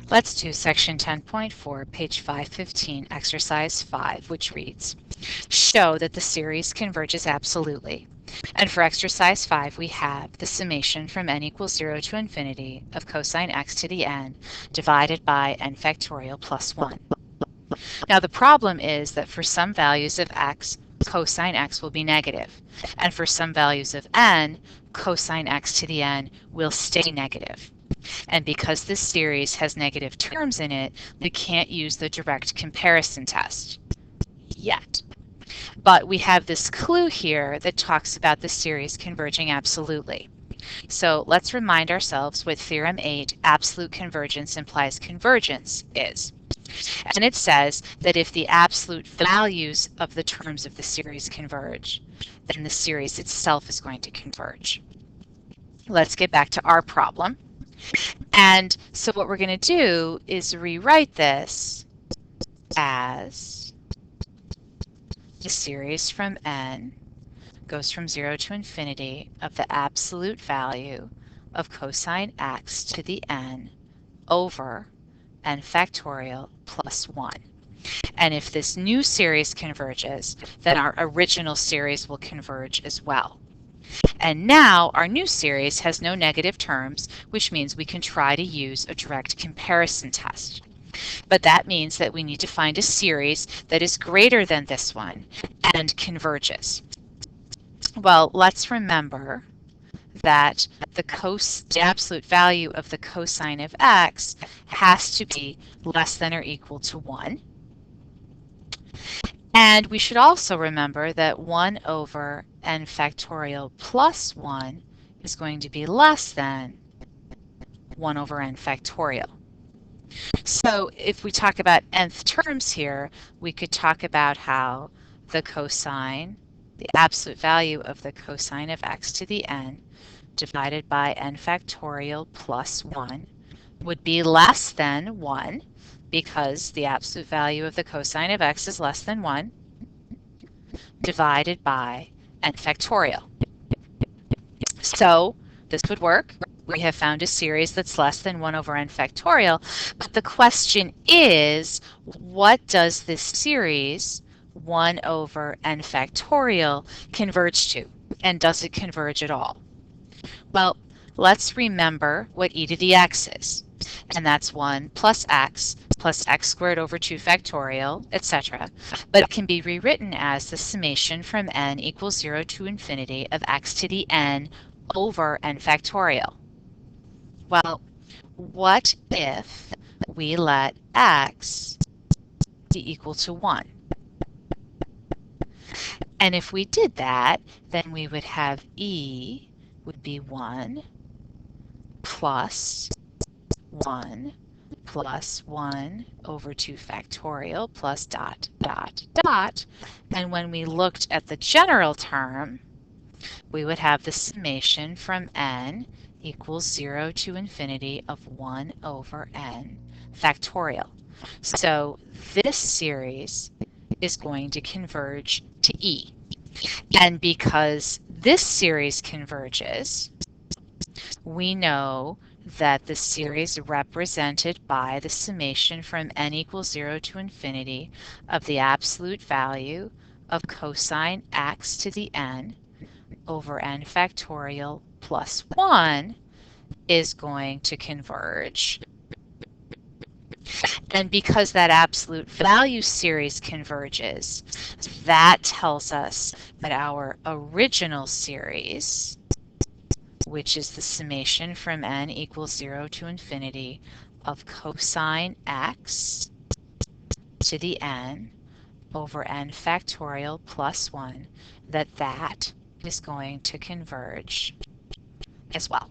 Let's do section 10.4, page 515, exercise 5, which reads, show that the series converges absolutely. And for exercise 5, we have the summation from n equals 0 to infinity of cosine x to the n divided by n factorial plus 1. Now the problem is that for some values of x, cosine x will be negative, and for some values of n, cosine x to the n will stay negative. And because this series has negative terms in it, we can't use the direct comparison test yet. But we have this clue here that talks about the series converging absolutely. So let's remind ourselves what Theorem 8, absolute convergence implies convergence, is. And it says that if the absolute values of the terms of the series converge, then the series itself is going to converge. Let's get back to our problem. And so what we're going to do is rewrite this as the series from n goes from 0 to infinity of the absolute value of cosine x to the n over n factorial plus 1. And if this new series converges, then our original series will converge as well. And now our new series has no negative terms, which means we can try to use a direct comparison test. But that means that we need to find a series that is greater than this one and converges. Well, let's remember that the absolute value of the cosine of x has to be less than or equal to 1. And we should also remember that 1 over n factorial plus 1 is going to be less than 1 over n factorial. So if we talk about nth terms here, we could talk about how the cosine, the absolute value of the cosine of x to the n divided by n factorial plus 1 would be less than 1 because the absolute value of the cosine of x is less than 1 divided by n factorial. So this would work. We have found a series that's less than 1 over n factorial, but the question is, what does this series 1 over n factorial converge to, and does it converge at all? Well, let's remember what e to the x is, and that's 1 plus x squared over 2 factorial, etc. But it can be rewritten as the summation from n equals 0 to infinity of x to the n over n factorial. Well, what if we let x be equal to 1? And if we did that, then we would have e would be 1 plus 1 plus 1 over 2 factorial plus dot, dot, dot. And when we looked at the general term, we would have the summation from n equals 0 to infinity of 1 over n factorial. So this series is going to converge to e. And because this series converges, we know that the series represented by the summation from n equals 0 to infinity of the absolute value of cosine x to the n over n factorial plus 1 is going to converge. And because that absolute value series converges, that tells us that our original series, which is the summation from n equals 0 to infinity of cosine x to the n over n factorial plus 1, that is going to converge as well.